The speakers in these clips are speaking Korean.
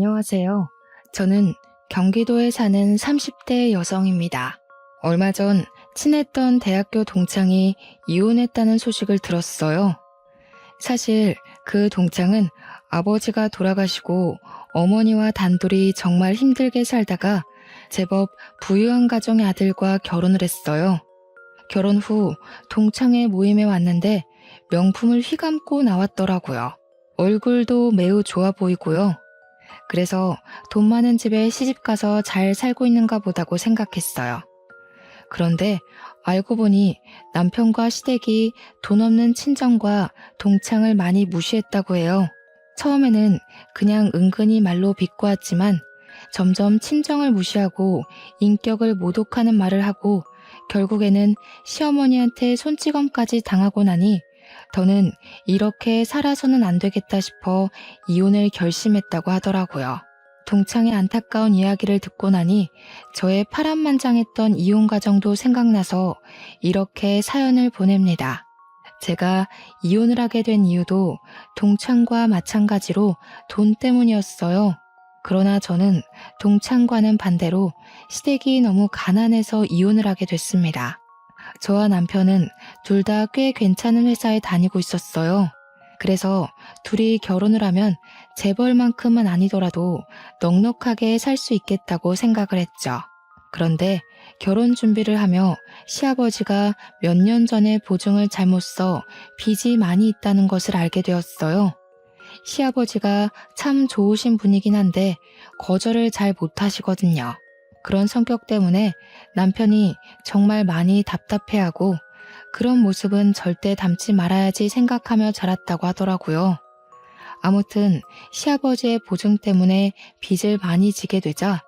안녕하세요. 저는 경기도에 사는 30대 여성입니다. 얼마 전 친했던 대학교 동창이 이혼했다는 소식을 들었어요. 사실 그 동창은 아버지가 돌아가시고 어머니와 단둘이 정말 힘들게 살다가 제법 부유한 가정의 아들과 결혼을 했어요. 결혼 후 동창회 모임에 왔는데 명품을 휘감고 나왔더라고요. 얼굴도 매우 좋아 보이고요. 그래서 돈 많은 집에 시집가서 잘 살고 있는가 보다고 생각했어요. 그런데 알고 보니 남편과 시댁이 돈 없는 친정과 동창을 많이 무시했다고 해요. 처음에는 그냥 은근히 말로 비꼬았지만 점점 친정을 무시하고 인격을 모독하는 말을 하고 결국에는 시어머니한테 손찌검까지 당하고 나니 더는 이렇게 살아서는 안 되겠다 싶어 이혼을 결심했다고 하더라고요. 동창의 안타까운 이야기를 듣고 나니 저의 파란만장했던 이혼 과정도 생각나서 이렇게 사연을 보냅니다. 제가 이혼을 하게 된 이유도 동창과 마찬가지로 돈 때문이었어요. 그러나 저는 동창과는 반대로 시댁이 너무 가난해서 이혼을 하게 됐습니다. 저와 남편은 둘 다 꽤 괜찮은 회사에 다니고 있었어요. 그래서 둘이 결혼을 하면 재벌만큼은 아니더라도 넉넉하게 살 수 있겠다고 생각을 했죠. 그런데 결혼 준비를 하며 시아버지가 몇 년 전에 보증을 잘못 써 빚이 많이 있다는 것을 알게 되었어요. 시아버지가 참 좋으신 분이긴 한데 거절을 잘 못하시거든요. 그런 성격 때문에 남편이 정말 많이 답답해하고 그런 모습은 절대 닮지 말아야지 생각하며 자랐다고 하더라고요. 아무튼 시아버지의 보증 때문에 빚을 많이 지게 되자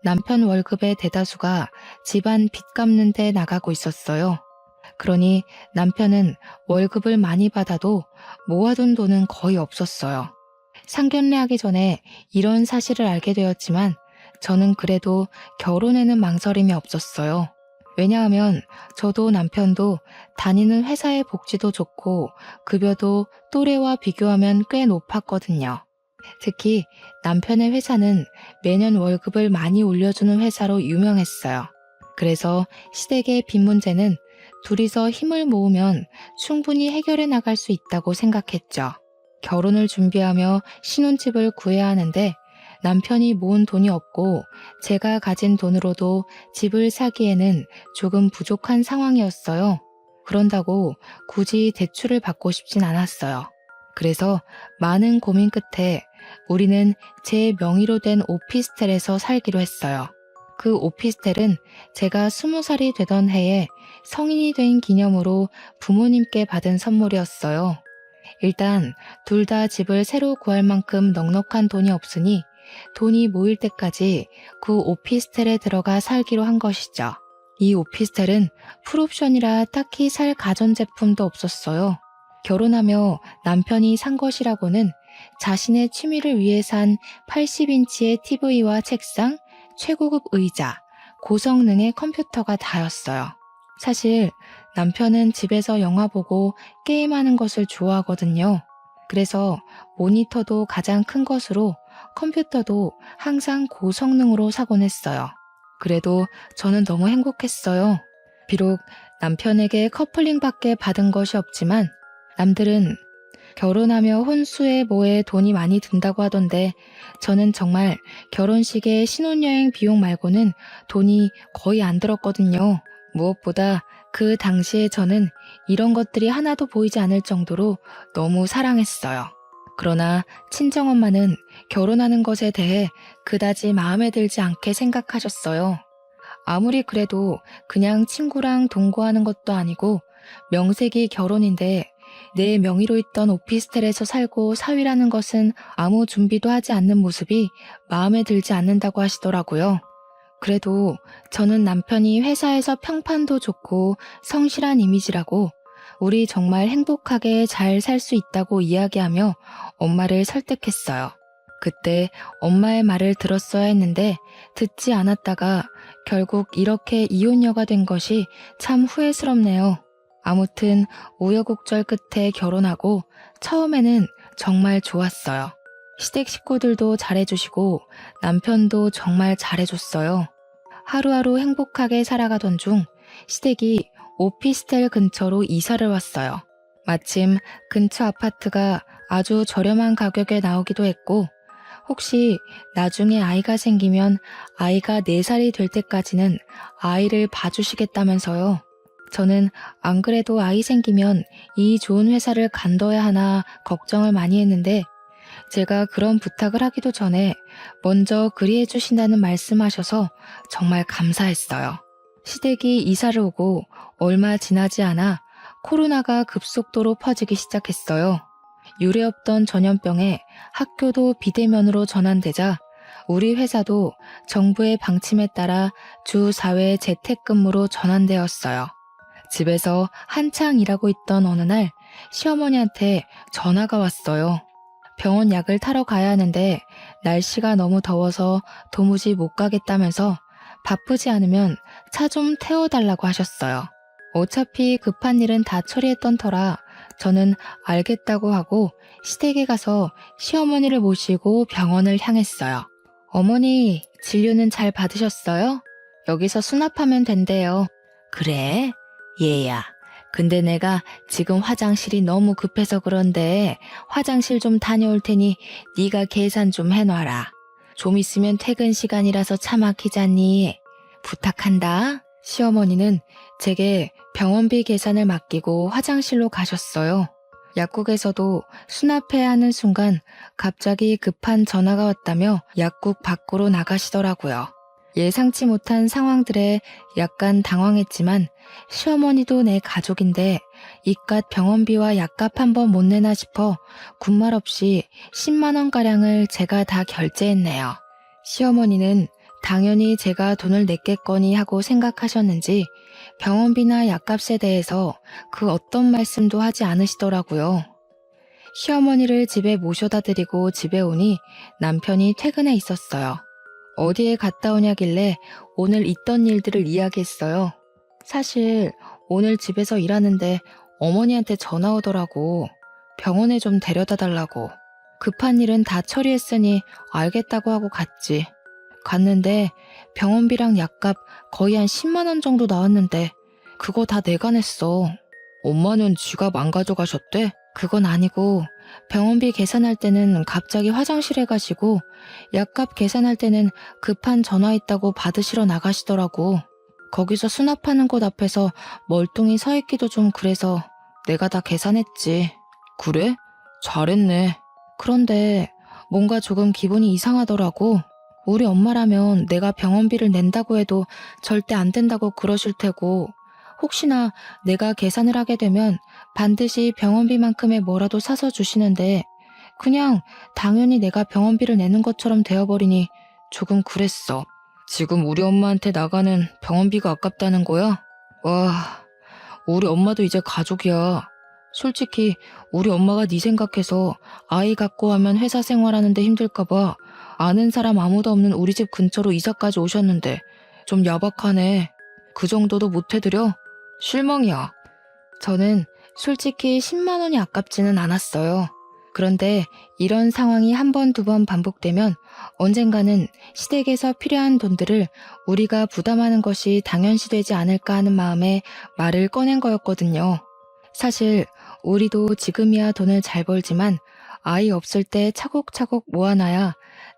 남편 월급의 대다수가 집안 빚 갚는 데 나가고 있었어요. 그러니 남편은 월급을 많이 받아도 모아둔 돈은 거의 없었어요. 상견례하기 전에 이런 사실을 알게 되었지만 저는 그래도 결혼에는 망설임이 없었어요. 왜냐하면 저도 남편도 다니는 회사의 복지도 좋고 급여도 또래와 비교하면 꽤 높았거든요. 특히 남편의 회사는 매년 월급을 많이 올려주는 회사로 유명했어요. 그래서 시댁의 빚 문제는 둘이서 힘을 모으면 충분히 해결해 나갈 수 있다고 생각했죠. 결혼을 준비하며 신혼집을 구해야 하는데 남편이 모은 돈이 없고 제가 가진 돈으로도 집을 사기에는 조금 부족한 상황이었어요. 그런다고 굳이 대출을 받고 싶진 않았어요. 그래서 많은 고민 끝에 우리는 제 명의로 된 오피스텔에서 살기로 했어요. 그 오피스텔은 제가 20살이 되던 해에 성인이 된 기념으로 부모님께 받은 선물이었어요. 일단 둘 다 집을 새로 구할 만큼 넉넉한 돈이 없으니 돈이 모일 때까지 그 오피스텔에 들어가 살기로 한 것이죠. 이 오피스텔은 풀옵션이라 딱히 살 가전제품도 없었어요. 결혼하며 남편이 산 것이라고는 자신의 취미를 위해 산 80인치의 TV와 책상, 최고급 의자, 고성능의 컴퓨터가 다였어요. 사실 남편은 집에서 영화 보고 게임하는 것을 좋아하거든요. 그래서 모니터도 가장 큰 것으로 컴퓨터도 항상 고성능으로 사곤 했어요. 그래도 저는 너무 행복했어요. 비록 남편에게 커플링밖에 받은 것이 없지만 남들은 결혼하며 혼수에 뭐에 돈이 많이 든다고 하던데 저는 정말 결혼식에 신혼여행 비용 말고는 돈이 거의 안 들었거든요. 무엇보다 그 당시에 저는 이런 것들이 하나도 보이지 않을 정도로 너무 사랑했어요. 그러나 친정엄마는 결혼하는 것에 대해 그다지 마음에 들지 않게 생각하셨어요. 아무리 그래도 그냥 친구랑 동거하는 것도 아니고 명색이 결혼인데 내 명의로 있던 오피스텔에서 살고 사위라는 것은 아무 준비도 하지 않는 모습이 마음에 들지 않는다고 하시더라고요. 그래도 저는 남편이 회사에서 평판도 좋고 성실한 이미지라고 우리 정말 행복하게 잘 살 수 있다고 이야기하며 엄마를 설득했어요. 그때 엄마의 말을 들었어야 했는데 듣지 않았다가 결국 이렇게 이혼녀가 된 것이 참 후회스럽네요. 아무튼 우여곡절 끝에 결혼하고 처음에는 정말 좋았어요. 시댁 식구들도 잘해주시고 남편도 정말 잘해줬어요. 하루하루 행복하게 살아가던 중 시댁이 오피스텔 근처로 이사를 왔어요. 마침 근처 아파트가 아주 저렴한 가격에 나오기도 했고, 혹시 나중에 아이가 생기면 아이가 4살이 될 때까지는 아이를 봐주시겠다면서요. 저는 안 그래도 아이 생기면 이 좋은 회사를 간둬야 하나 걱정을 많이 했는데, 제가 그런 부탁을 하기도 전에 먼저 그리해 주신다는 말씀하셔서 정말 감사했어요. 시댁이 이사를 오고 얼마 지나지 않아 코로나가 급속도로 퍼지기 시작했어요. 유례없던 전염병에 학교도 비대면으로 전환되자 우리 회사도 정부의 방침에 따라 주 4회 재택근무로 전환되었어요. 집에서 한창 일하고 있던 어느 날 시어머니한테 전화가 왔어요. 병원 약을 타러 가야 하는데 날씨가 너무 더워서 도무지 못 가겠다면서 바쁘지 않으면 차 좀 태워달라고 하셨어요. 어차피 급한 일은 다 처리했던 터라 저는 알겠다고 하고 시댁에 가서 시어머니를 모시고 병원을 향했어요. 어머니, 진료는 잘 받으셨어요? 여기서 수납하면 된대요. 그래? 얘야. 근데 내가 지금 화장실이 너무 급해서 그런데 화장실 좀 다녀올 테니 네가 계산 좀 해놔라. 좀 있으면 퇴근 시간이라서 차 막히잖니. 부탁한다. 시어머니는 제게 병원비 계산을 맡기고 화장실로 가셨어요. 약국에서도 수납해야 하는 순간 갑자기 급한 전화가 왔다며 약국 밖으로 나가시더라고요. 예상치 못한 상황들에 약간 당황했지만 시어머니도 내 가족인데 이깟 병원비와 약값 한 번 못 내나 싶어 군말 없이 10만 원가량을 제가 다 결제했네요. 시어머니는 당연히 제가 돈을 냈겠거니 하고 생각하셨는지 병원비나 약값에 대해서 그 어떤 말씀도 하지 않으시더라고요. 시어머니를 집에 모셔다 드리고 집에 오니 남편이 퇴근해 있었어요. 어디에 갔다 오냐길래 오늘 있던 일들을 이야기했어요. 사실 오늘 집에서 일하는데 어머니한테 전화 오더라고. 병원에 좀 데려다 달라고. 급한 일은 다 처리했으니 알겠다고 하고 갔지. 갔는데 병원비랑 약값 거의 한 10만 원 정도 나왔는데 그거 다 내가 냈어. 엄마는 지갑 안 가져가셨대? 그건 아니고 병원비 계산할 때는 갑자기 화장실에 가시고 약값 계산할 때는 급한 전화 있다고 받으시러 나가시더라고. 거기서 수납하는 곳 앞에서 멀뚱히 서 있기도 좀 그래서 내가 다 계산했지. 그래? 잘했네. 그런데 뭔가 조금 기분이 이상하더라고. 우리 엄마라면 내가 병원비를 낸다고 해도 절대 안 된다고 그러실 테고, 혹시나 내가 계산을 하게 되면 반드시 병원비만큼의 뭐라도 사서 주시는데 그냥 당연히 내가 병원비를 내는 것처럼 되어버리니 조금 그랬어. 지금 우리 엄마한테 나가는 병원비가 아깝다는 거야? 와, 우리 엄마도 이제 가족이야. 솔직히 우리 엄마가 네 생각해서 아이 갖고 하면 회사 생활하는데 힘들까봐 아는 사람 아무도 없는 우리 집 근처로 이사까지 오셨는데 좀 야박하네. 그 정도도 못 해드려? 실망이야. 저는 솔직히 10만 원이 아깝지는 않았어요. 그런데 이런 상황이 한 번, 두 번 반복되면 언젠가는 시댁에서 필요한 돈들을 우리가 부담하는 것이 당연시되지 않을까 하는 마음에 말을 꺼낸 거였거든요. 사실 우리도 지금이야 돈을 잘 벌지만 아이 없을 때 차곡차곡 모아놔야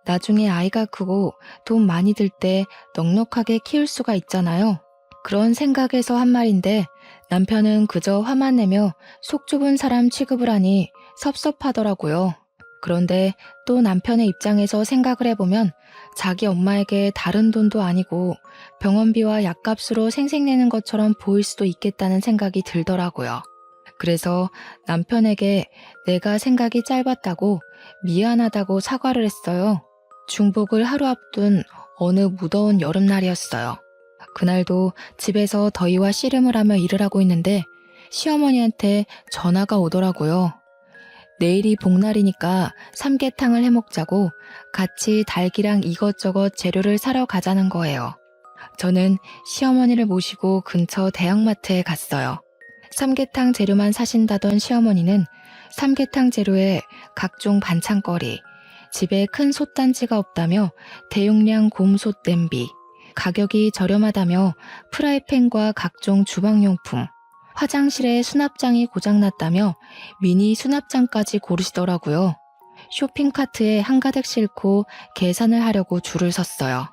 나중에 아이가 크고 돈 많이 들 때 넉넉하게 키울 수가 있잖아요. 그런 생각에서 한 말인데 남편은 그저 화만 내며 속 좁은 사람 취급을 하니 섭섭하더라고요. 그런데 또 남편의 입장에서 생각을 해보면 자기 엄마에게 다른 돈도 아니고 병원비와 약값으로 생색내는 것처럼 보일 수도 있겠다는 생각이 들더라고요. 그래서 남편에게 내가 생각이 짧았다고 미안하다고 사과를 했어요. 중복을 하루 앞둔 어느 무더운 여름날이었어요. 그날도 집에서 더위와 씨름을 하며 일을 하고 있는데 시어머니한테 전화가 오더라고요. 내일이 복날이니까 삼계탕을 해먹자고 같이 닭이랑 이것저것 재료를 사러 가자는 거예요. 저는 시어머니를 모시고 근처 대형마트에 갔어요. 삼계탕 재료만 사신다던 시어머니는 삼계탕 재료에 각종 반찬거리, 집에 큰 솥단지가 없다며 대용량 곰솥 냄비, 가격이 저렴하다며 프라이팬과 각종 주방용품, 화장실에 수납장이 고장났다며 미니 수납장까지 고르시더라고요. 쇼핑카트에 한가득 싣고 계산을 하려고 줄을 섰어요.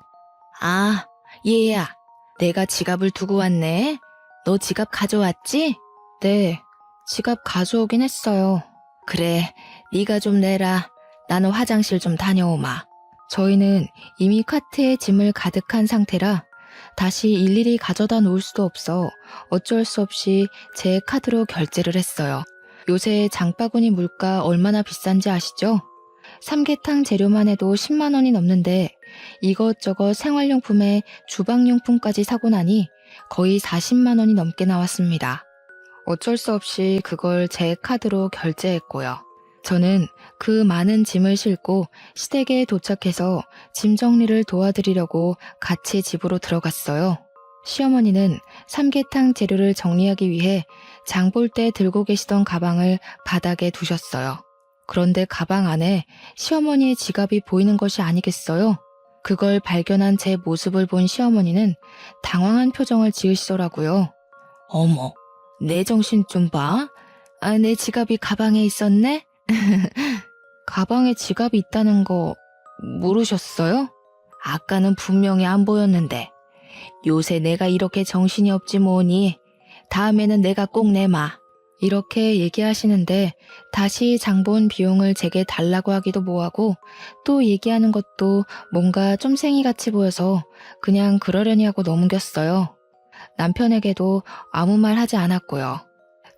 아, 얘야, 내가 지갑을 두고 왔네. 너 지갑 가져왔지? 네, 지갑 가져오긴 했어요. 그래, 네가 좀 내라. 나는 화장실 좀 다녀오마. 저희는 이미 카트에 짐을 가득한 상태라 다시 일일이 가져다 놓을 수도 없어 어쩔 수 없이 제 카드로 결제를 했어요. 요새 장바구니 물가 얼마나 비싼지 아시죠? 삼계탕 재료만 해도 10만 원이 넘는데 이것저것 생활용품에 주방용품까지 사고 나니 거의 40만 원이 넘게 나왔습니다. 어쩔 수 없이 그걸 제 카드로 결제했고요. 저는 그 많은 짐을 싣고 시댁에 도착해서 짐 정리를 도와드리려고 같이 집으로 들어갔어요. 시어머니는 삼계탕 재료를 정리하기 위해 장 볼 때 들고 계시던 가방을 바닥에 두셨어요. 그런데 가방 안에 시어머니의 지갑이 보이는 것이 아니겠어요? 그걸 발견한 제 모습을 본 시어머니는 당황한 표정을 지으시더라고요. 어머, 내 정신 좀 봐. 아, 내 지갑이 가방에 있었네? 가방에 지갑이 있다는 거 모르셨어요? 아까는 분명히 안 보였는데. 요새 내가 이렇게 정신이 없지 뭐니. 다음에는 내가 꼭 내마. 이렇게 얘기하시는데 다시 장본 비용을 제게 달라고 하기도 뭐하고 또 얘기하는 것도 뭔가 쫌생이같이 보여서 그냥 그러려니 하고 넘겼어요. 남편에게도 아무 말 하지 않았고요.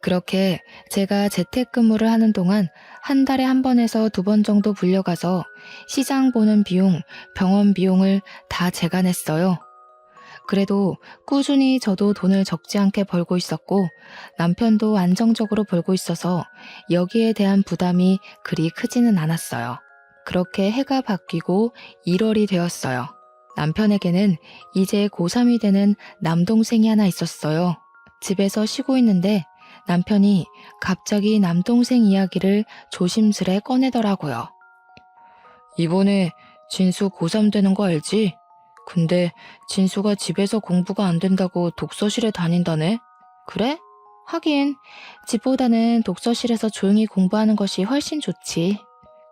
그렇게 제가 재택근무를 하는 동안 한 달에 한 번에서 2번 정도 불려가서 시장 보는 비용, 병원 비용을 다 제가 냈어요. 그래도 꾸준히 저도 돈을 적지 않게 벌고 있었고 남편도 안정적으로 벌고 있어서 여기에 대한 부담이 그리 크지는 않았어요. 그렇게 해가 바뀌고 1월이 되었어요. 남편에게는 이제 고3이 되는 남동생이 하나 있었어요. 집에서 쉬고 있는데 남편이 갑자기 남동생 이야기를 조심스레 꺼내더라고요. 이번에 진수 고3 되는 거 알지? 근데 진수가 집에서 공부가 안 된다고 독서실에 다닌다네? 그래? 하긴 집보다는 독서실에서 조용히 공부하는 것이 훨씬 좋지.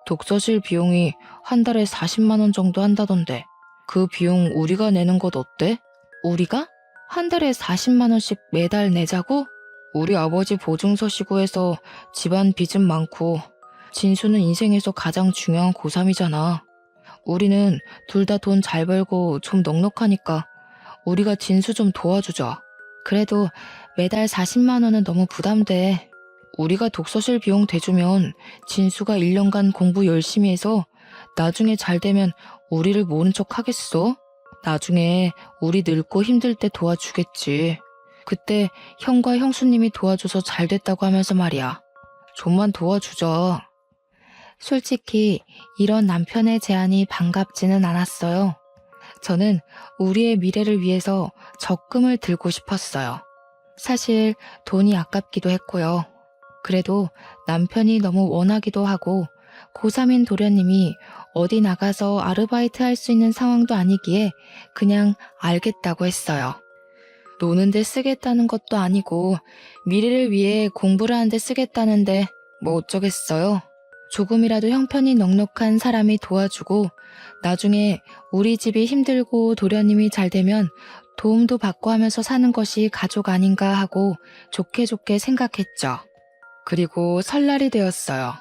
독서실 비용이 한 달에 40만 원 정도 한다던데 그 비용 우리가 내는 것 어때? 우리가? 한 달에 40만 원씩 매달 내자고? 우리 아버지 보증서시고 해서 집안 빚은 많고 진수는 인생에서 가장 중요한 고3이잖아. 우리는 둘 다 돈 잘 벌고 좀 넉넉하니까 우리가 진수 좀 도와주자. 그래도 매달 40만 원은 너무 부담돼. 우리가 독서실 비용 대주면 진수가 1년간 공부 열심히 해서 나중에 잘 되면 우리를 모른 척 하겠어? 나중에 우리 늙고 힘들 때 도와주겠지. 그때 형과 형수님이 도와줘서 잘 됐다고 하면서 말이야. 좀만 도와주자. 솔직히 이런 남편의 제안이 반갑지는 않았어요. 저는 우리의 미래를 위해서 적금을 들고 싶었어요. 사실 돈이 아깝기도 했고요. 그래도 남편이 너무 원하기도 하고 고3인 도련님이 어디 나가서 아르바이트 할 수 있는 상황도 아니기에 그냥 알겠다고 했어요. 노는데 쓰겠다는 것도 아니고 미래를 위해 공부를 하는데 쓰겠다는데 뭐 어쩌겠어요. 조금이라도 형편이 넉넉한 사람이 도와주고 나중에 우리 집이 힘들고 도련님이 잘 되면 도움도 받고 하면서 사는 것이 가족 아닌가 하고 좋게 생각했죠. 그리고 설날이 되었어요.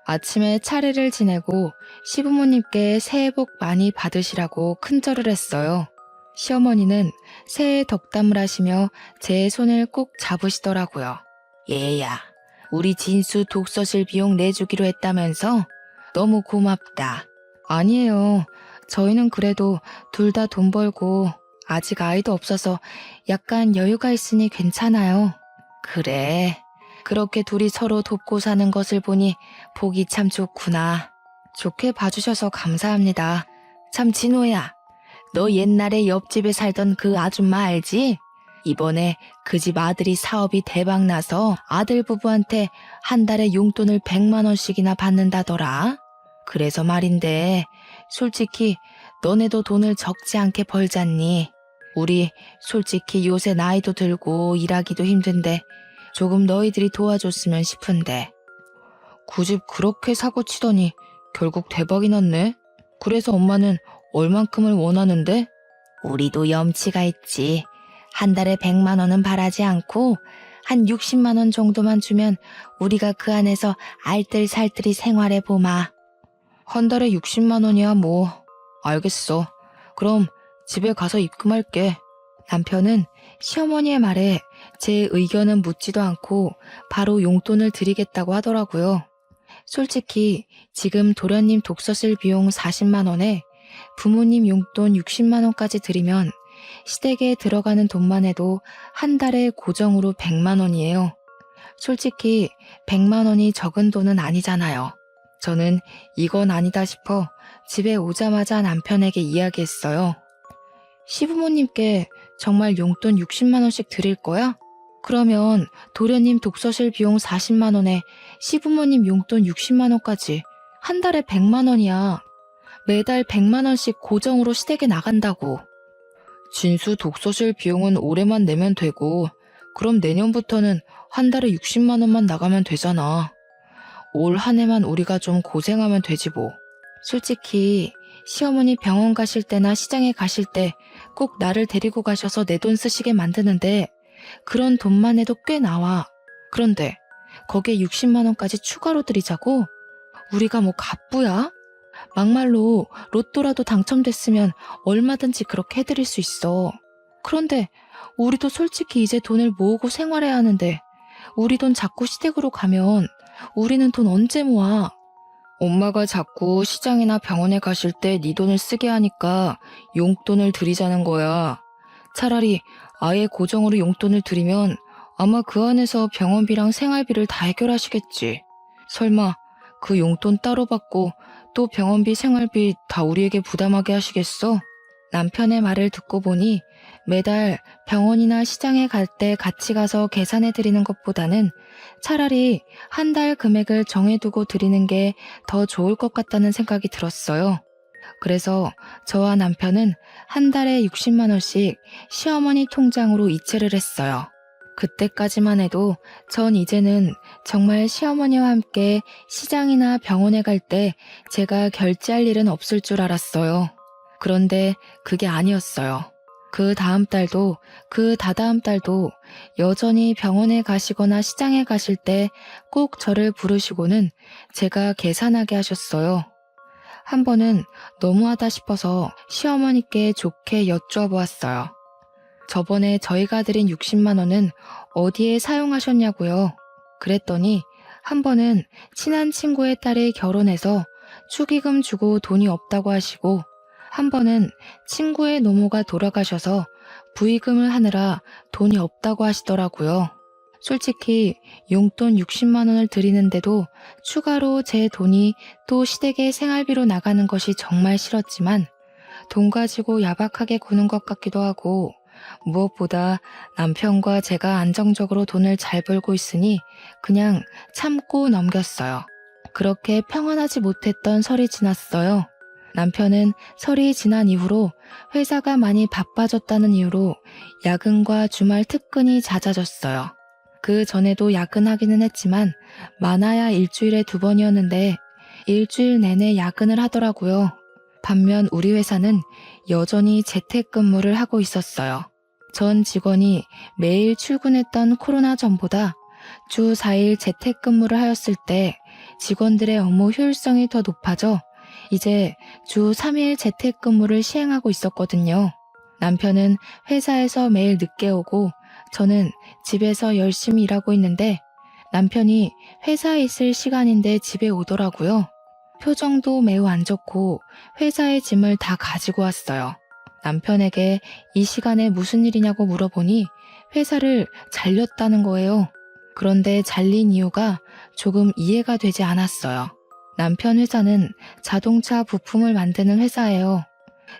아침에 차례를 지내고 시부모님께 새해 복 많이 받으시라고 큰절을 했어요. 시어머니는 새해 덕담을 하시며 제 손을 꼭 잡으시더라고요. 얘야, 우리 진수 독서실 비용 내주기로 했다면서? 너무 고맙다. 아니에요. 저희는 그래도 둘 다 돈 벌고 아직 아이도 없어서 약간 여유가 있으니 괜찮아요. 그래. 그렇게 둘이 서로 돕고 사는 것을 보니 보기 참 좋구나. 좋게 봐주셔서 감사합니다. 참 진호야. 너 옛날에 옆집에 살던 그 아줌마 알지? 이번에 그 집 아들이 사업이 대박나서 아들 부부한테 한 달에 용돈을 100만 원씩이나 받는다더라. 그래서 말인데, 솔직히 너네도 돈을 적지 않게 벌잖니. 우리 솔직히 요새 나이도 들고 일하기도 힘든데 조금 너희들이 도와줬으면 싶은데. 그 집 그렇게 사고 치더니 결국 대박이 났네. 그래서 엄마는 얼만큼을 원하는데? 우리도 염치가 있지. 한 달에 100만 원은 바라지 않고 한 60만 원 정도만 주면 우리가 그 안에서 알뜰살뜰히 생활해 보마. 한 달에 60만 원이야 뭐. 알겠어. 그럼 집에 가서 입금할게. 남편은 시어머니의 말에 제 의견은 묻지도 않고 바로 용돈을 드리겠다고 하더라고요. 솔직히 지금 도련님 독서실 비용 40만 원에 부모님 용돈 60만 원까지 드리면 시댁에 들어가는 돈만 해도 한 달에 고정으로 100만 원이에요. 솔직히 100만 원이 적은 돈은 아니잖아요. 저는 이건 아니다 싶어 집에 오자마자 남편에게 이야기했어요. 시부모님께 정말 용돈 60만 원씩 드릴 거야? 그러면 도련님 독서실 비용 40만 원에 시부모님 용돈 60만 원까지 한 달에 100만 원이야. 매달 100만 원씩 고정으로 시댁에 나간다고. 진수 독서실 비용은 올해만 내면 되고 그럼 내년부터는 한 달에 60만 원만 나가면 되잖아. 올 한 해만 우리가 좀 고생하면 되지 뭐. 솔직히 시어머니 병원 가실 때나 시장에 가실 때 꼭 나를 데리고 가셔서 내 돈 쓰시게 만드는데 그런 돈만 해도 꽤 나와. 그런데 거기에 60만 원까지 추가로 드리자고? 우리가 뭐 갑부야? 막말로 로또라도 당첨됐으면 얼마든지 그렇게 해드릴 수 있어. 그런데 우리도 솔직히 이제 돈을 모으고 생활해야 하는데 우리 돈 자꾸 시댁으로 가면 우리는 돈 언제 모아? 엄마가 자꾸 시장이나 병원에 가실 때 네 돈을 쓰게 하니까 용돈을 드리자는 거야. 차라리 아예 고정으로 용돈을 드리면 아마 그 안에서 병원비랑 생활비를 다 해결하시겠지. 설마 그 용돈 따로 받고 또 병원비 생활비 다 우리에게 부담하게 하시겠어? 남편의 말을 듣고 보니 매달 병원이나 시장에 갈 때 같이 가서 계산해 드리는 것보다는 차라리 한 달 금액을 정해두고 드리는 게 더 좋을 것 같다는 생각이 들었어요. 그래서 저와 남편은 한 달에 60만 원씩 시어머니 통장으로 이체를 했어요. 그때까지만 해도 전 이제는 정말 시어머니와 함께 시장이나 병원에 갈 때 제가 결제할 일은 없을 줄 알았어요. 그런데 그게 아니었어요. 그 다음 달도 그 다다음 달도 여전히 병원에 가시거나 시장에 가실 때 꼭 저를 부르시고는 제가 계산하게 하셨어요. 한 번은 너무하다 싶어서 시어머니께 좋게 여쭈어보았어요. 저번에 저희가 드린 60만 원은 어디에 사용하셨냐고요. 그랬더니 한 번은 친한 친구의 딸이 결혼해서 축의금 주고 돈이 없다고 하시고 한 번은 친구의 노모가 돌아가셔서 부의금을 하느라 돈이 없다고 하시더라고요. 솔직히 용돈 60만 원을 드리는데도 추가로 제 돈이 또 시댁의 생활비로 나가는 것이 정말 싫었지만 돈 가지고 야박하게 구는 것 같기도 하고 무엇보다 남편과 제가 안정적으로 돈을 잘 벌고 있으니 그냥 참고 넘겼어요. 그렇게 평안하지 못했던 설이 지났어요. 남편은 설이 지난 이후로 회사가 많이 바빠졌다는 이유로 야근과 주말 특근이 잦아졌어요. 그 전에도 야근하기는 했지만 많아야 일주일에 2번이었는데 일주일 내내 야근을 하더라고요. 반면 우리 회사는 여전히 재택근무를 하고 있었어요. 전 직원이 매일 출근했던 코로나 전보다 주 4일 재택근무를 하였을 때 직원들의 업무 효율성이 더 높아져 이제 주 3일 재택근무를 시행하고 있었거든요. 남편은 회사에서 매일 늦게 오고 저는 집에서 열심히 일하고 있는데 남편이 회사에 있을 시간인데 집에 오더라고요. 표정도 매우 안 좋고 회사의 짐을 다 가지고 왔어요. 남편에게 이 시간에 무슨 일이냐고 물어보니 회사를 잘렸다는 거예요. 그런데 잘린 이유가 조금 이해가 되지 않았어요. 남편 회사는 자동차 부품을 만드는 회사예요.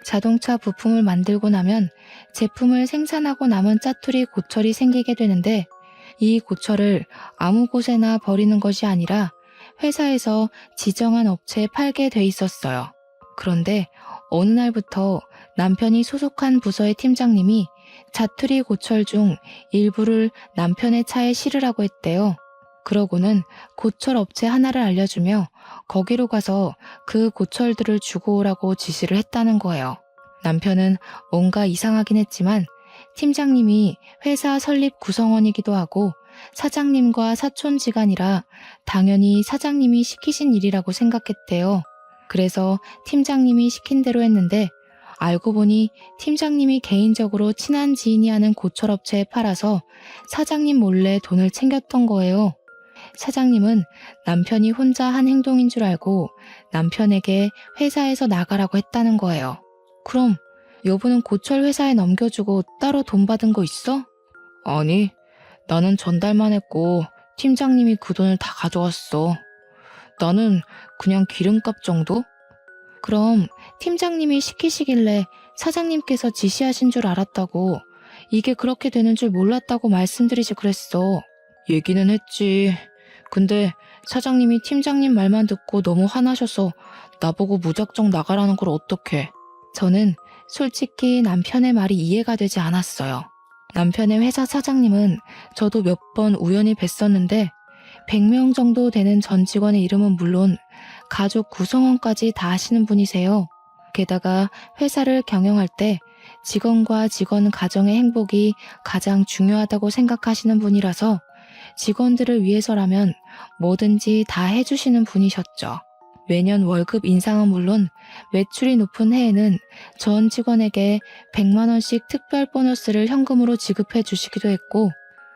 자동차 부품을 만들고 나면 제품을 생산하고 남은 짜투리 고철이 생기게 되는데 이 고철을 아무 곳에나 버리는 것이 아니라 회사에서 지정한 업체에 팔게 돼 있었어요. 그런데 어느 날부터 남편이 소속한 부서의 팀장님이 자투리 고철 중 일부를 남편의 차에 실으라고 했대요. 그러고는 고철 업체 하나를 알려주며 거기로 가서 그 고철들을 주고 오라고 지시를 했다는 거예요. 남편은 뭔가 이상하긴 했지만 팀장님이 회사 설립 구성원이기도 하고 사장님과 사촌지간이라 당연히 사장님이 시키신 일이라고 생각했대요. 그래서 팀장님이 시킨 대로 했는데 알고 보니 팀장님이 개인적으로 친한 지인이 하는 고철업체에 팔아서 사장님 몰래 돈을 챙겼던 거예요. 사장님은 남편이 혼자 한 행동인 줄 알고 남편에게 회사에서 나가라고 했다는 거예요. 그럼 여보는 고철 회사에 넘겨주고 따로 돈 받은 거 있어? 아니, 나는 전달만 했고 팀장님이 그 돈을 다 가져왔어. 나는 그냥 기름값 정도? 그럼 팀장님이 시키시길래 사장님께서 지시하신 줄 알았다고, 이게 그렇게 되는 줄 몰랐다고 말씀드리지 그랬어. 얘기는 했지. 근데 사장님이 팀장님 말만 듣고 너무 화나셔서 나보고 무작정 나가라는 걸 어떡해. 저는 솔직히 남편의 말이 이해가 되지 않았어요. 남편의 회사 사장님은 저도 몇 번 우연히 뵀었는데 100명 정도 되는 전 직원의 이름은 물론 가족 구성원까지 다 아시는 분이세요. 게다가 회사를 경영할 때 직원과 직원 가정의 행복이 가장 중요하다고 생각하시는 분이라서 직원들을 위해서라면 뭐든지 다 해주시는 분이셨죠. 매년 월급 인상은 물론 매출이 높은 해에는 전 직원에게 100만 원씩 특별 보너스를 현금으로 지급해 주시기도 했고,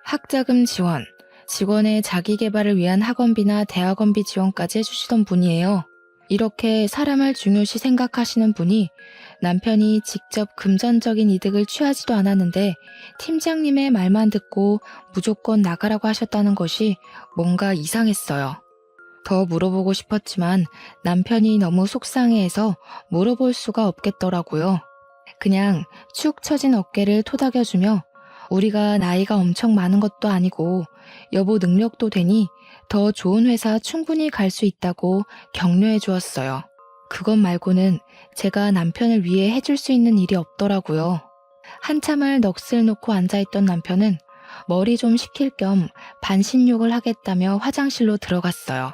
학자금 지원, 직원의 자기 개발을 위한 학원비나 대학원비 지원까지 해주시던 분이에요. 이렇게 사람을 중요시 생각하시는 분이 남편이 직접 금전적인 이득을 취하지도 않았는데 팀장님의 말만 듣고 무조건 나가라고 하셨다는 것이 뭔가 이상했어요. 더 물어보고 싶었지만 남편이 너무 속상해해서 물어볼 수가 없겠더라고요. 그냥 축 처진 어깨를 토닥여주며 우리가 나이가 엄청 많은 것도 아니고 여보 능력도 되니 더 좋은 회사 충분히 갈 수 있다고 격려해 주었어요. 그것 말고는 제가 남편을 위해 해줄 수 있는 일이 없더라고요. 한참을 넋을 놓고 앉아있던 남편은 머리 좀 식힐 겸 반신욕을 하겠다며 화장실로 들어갔어요.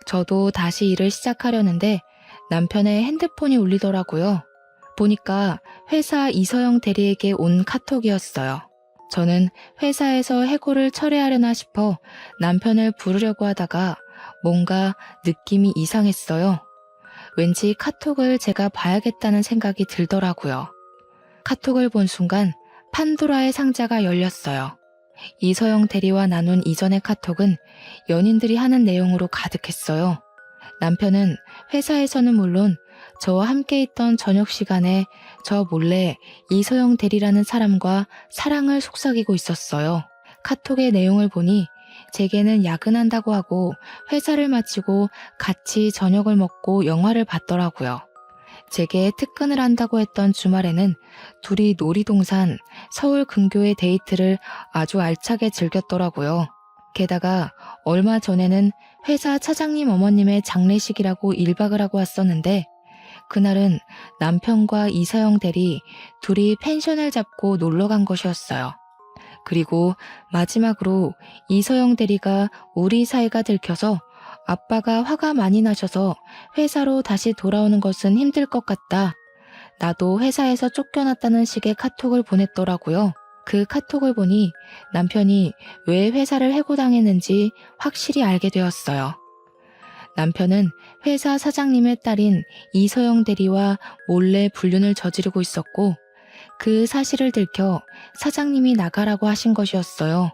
저도 다시 일을 시작하려는데 남편의 핸드폰이 울리더라고요. 보니까 회사 이서영 대리에게 온 카톡이었어요. 저는 회사에서 해고를 철회하려나 싶어 남편을 부르려고 하다가 뭔가 느낌이 이상했어요. 왠지 카톡을 제가 봐야겠다는 생각이 들더라고요. 카톡을 본 순간 판도라의 상자가 열렸어요. 이서영 대리와 나눈 이전의 카톡은 연인들이 하는 내용으로 가득했어요. 남편은 회사에서는 물론 저와 함께 있던 저녁 시간에 저 몰래 이서영 대리라는 사람과 사랑을 속삭이고 있었어요. 카톡의 내용을 보니 제게는 야근한다고 하고 회사를 마치고 같이 저녁을 먹고 영화를 봤더라고요. 제게 특근을 한다고 했던 주말에는 둘이 놀이동산, 서울 근교의 데이트를 아주 알차게 즐겼더라고요. 게다가 얼마 전에는 회사 차장님 어머님의 장례식이라고 1박을 하고 왔었는데 그날은 남편과 이서영 대리 둘이 펜션을 잡고 놀러 간 것이었어요. 그리고 마지막으로 이서영 대리가 우리 사이가 들켜서 아빠가 화가 많이 나셔서 회사로 다시 돌아오는 것은 힘들 것 같다. 나도 회사에서 쫓겨났다는 식의 카톡을 보냈더라고요. 그 카톡을 보니 남편이 왜 회사를 해고당했는지 확실히 알게 되었어요. 남편은 회사 사장님의 딸인 이서영 대리와 몰래 불륜을 저지르고 있었고 그 사실을 들켜 사장님이 나가라고 하신 것이었어요.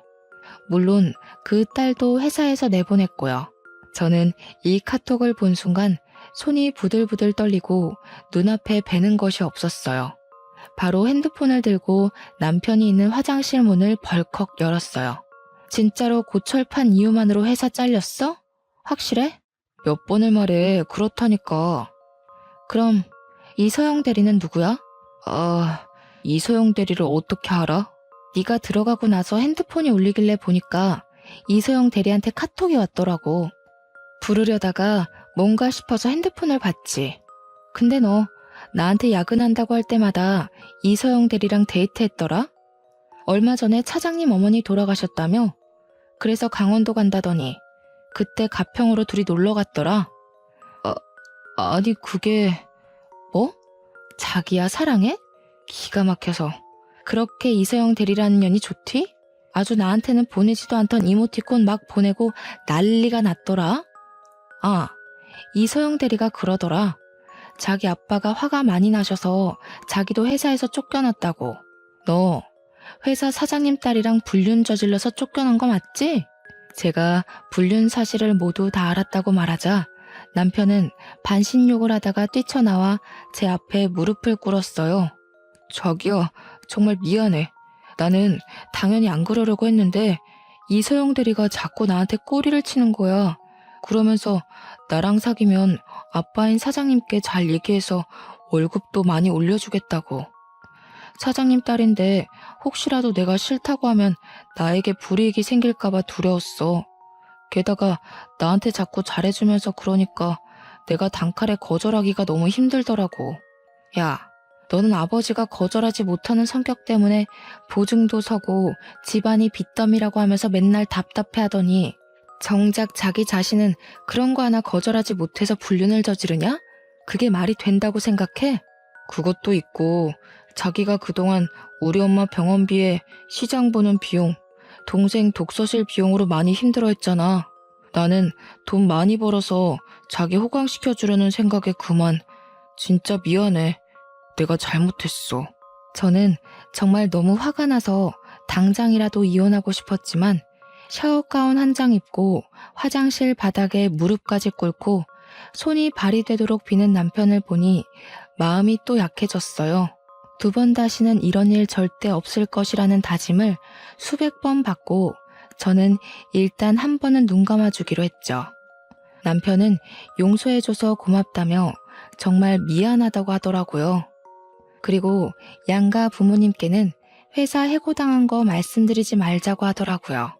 물론 그 딸도 회사에서 내보냈고요. 저는 이 카톡을 본 순간 손이 부들부들 떨리고 눈앞에 뵈는 것이 없었어요. 바로 핸드폰을 들고 남편이 있는 화장실 문을 벌컥 열었어요. 진짜로 고철판 이유만으로 회사 잘렸어? 확실해? 몇 번을 말해. 그렇다니까. 그럼 이서영 대리는 누구야? 이서영 대리를 어떻게 알아? 네가 들어가고 나서 핸드폰이 울리길래 보니까 이서영 대리한테 카톡이 왔더라고. 부르려다가 뭔가 싶어서 핸드폰을 봤지. 근데 너 나한테 야근한다고 할 때마다 이서영 대리랑 데이트했더라? 얼마 전에 차장님 어머니 돌아가셨다며? 그래서 강원도 간다더니 그때 가평으로 둘이 놀러 갔더라. 아니 그게... 뭐? 자기야 사랑해? 기가 막혀서. 그렇게 이서영 대리라는 년이 좋디? 아주 나한테는 보내지도 않던 이모티콘 막 보내고 난리가 났더라. 아, 이서영 대리가 그러더라. 자기 아빠가 화가 많이 나셔서 자기도 회사에서 쫓겨났다고. 너 회사 사장님 딸이랑 불륜 저질러서 쫓겨난 거 맞지? 제가 불륜 사실을 모두 다 알았다고 말하자 남편은 반신욕을 하다가 뛰쳐나와 제 앞에 무릎을 꿇었어요. 저기요, 정말 미안해. 나는 당연히 안 그러려고 했는데 이서영 대리가 자꾸 나한테 꼬리를 치는 거야. 그러면서 나랑 사귀면 아빠인 사장님께 잘 얘기해서 월급도 많이 올려주겠다고. 사장님 딸인데 혹시라도 내가 싫다고 하면 나에게 불이익이 생길까봐 두려웠어. 게다가 나한테 자꾸 잘해주면서 그러니까 내가 단칼에 거절하기가 너무 힘들더라고. 야, 너는 아버지가 거절하지 못하는 성격 때문에 보증도 서고 집안이 빚더미라고 하면서 맨날 답답해하더니 정작 자기 자신은 그런 거 하나 거절하지 못해서 불륜을 저지르냐? 그게 말이 된다고 생각해? 그것도 있고 자기가 그동안 우리 엄마 병원비에 시장 보는 비용, 동생 독서실 비용으로 많이 힘들어했잖아. 나는 돈 많이 벌어서 자기 호강시켜주려는 생각에 그만. 진짜 미안해. 내가 잘못했어. 저는 정말 너무 화가 나서 당장이라도 이혼하고 싶었지만 샤워 가운 한 장 입고 화장실 바닥에 무릎까지 꿇고 손이 발이 되도록 비는 남편을 보니 마음이 또 약해졌어요. 2번 다시는 이런 일 절대 없을 것이라는 다짐을 수백 번 받고 저는 일단 한 번은 눈 감아주기로 했죠. 남편은 용서해줘서 고맙다며 정말 미안하다고 하더라고요. 그리고 양가 부모님께는 회사 해고당한 거 말씀드리지 말자고 하더라고요.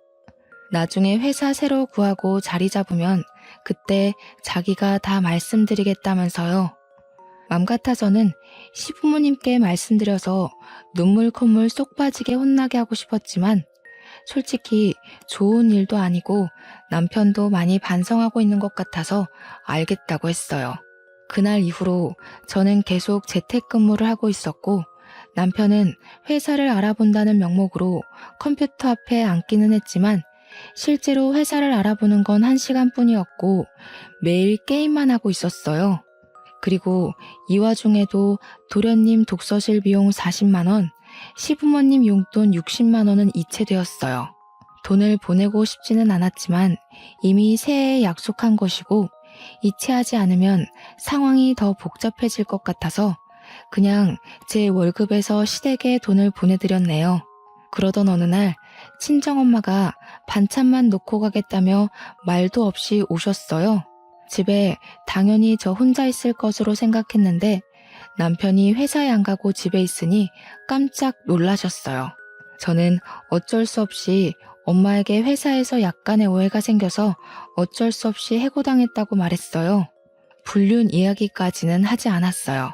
나중에 회사 새로 구하고 자리 잡으면 그때 자기가 다 말씀드리겠다면서요. 맘 같아서는 시부모님께 말씀드려서 눈물 콧물 쏙 빠지게 혼나게 하고 싶었지만 솔직히 좋은 일도 아니고 남편도 많이 반성하고 있는 것 같아서 알겠다고 했어요. 그날 이후로 저는 계속 재택근무를 하고 있었고 남편은 회사를 알아본다는 명목으로 컴퓨터 앞에 앉기는 했지만 실제로 회사를 알아보는 건 1시간뿐이었고 매일 게임만 하고 있었어요. 그리고 이 와중에도 도련님 독서실 비용 40만 원, 시부모님 용돈 60만 원은 이체되었어요. 돈을 보내고 싶지는 않았지만 이미 새해에 약속한 것이고 이체하지 않으면 상황이 더 복잡해질 것 같아서 그냥 제 월급에서 시댁에 돈을 보내드렸네요. 그러던 어느 날 친정엄마가 반찬만 놓고 가겠다며 말도 없이 오셨어요. 집에 당연히 저 혼자 있을 것으로 생각했는데 남편이 회사에 안 가고 집에 있으니 깜짝 놀라셨어요. 저는 어쩔 수 없이 엄마에게 회사에서 약간의 오해가 생겨서 어쩔 수 없이 해고당했다고 말했어요. 불륜 이야기까지는 하지 않았어요.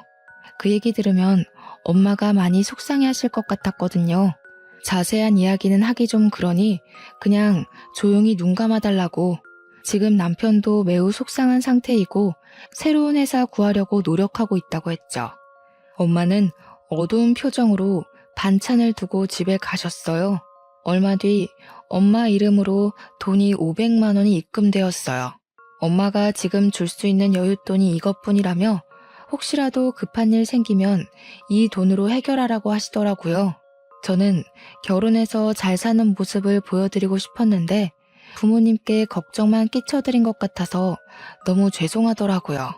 그 얘기 들으면 엄마가 많이 속상해하실 것 같았거든요. 자세한 이야기는 하기 좀 그러니 그냥 조용히 눈 감아달라고. 지금 남편도 매우 속상한 상태이고 새로운 회사 구하려고 노력하고 있다고 했죠. 엄마는 어두운 표정으로 반찬을 두고 집에 가셨어요. 얼마 뒤 엄마 이름으로 돈이 500만 원이 입금되었어요. 엄마가 지금 줄 수 있는 여윳돈이 이것뿐이라며 혹시라도 급한 일 생기면 이 돈으로 해결하라고 하시더라고요. 저는 결혼해서 잘 사는 모습을 보여드리고 싶었는데 부모님께 걱정만 끼쳐드린 것 같아서 너무 죄송하더라고요.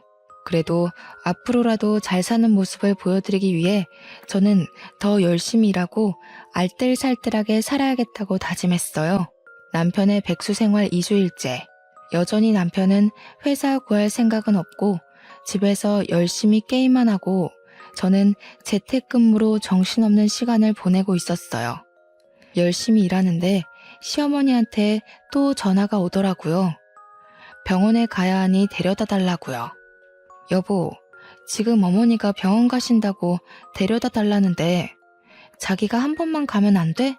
그래도 앞으로라도 잘 사는 모습을 보여드리기 위해 저는 더 열심히 일하고 알뜰살뜰하게 살아야겠다고 다짐했어요. 남편의 백수생활 2주일째. 여전히 남편은 회사 구할 생각은 없고 집에서 열심히 게임만 하고 저는 재택근무로 정신없는 시간을 보내고 있었어요. 열심히 일하는데 시어머니한테 또 전화가 오더라고요. 병원에 가야 하니 데려다 달라고요. 여보, 지금 어머니가 병원 가신다고 데려다 달라는데 자기가 한 번만 가면 안 돼?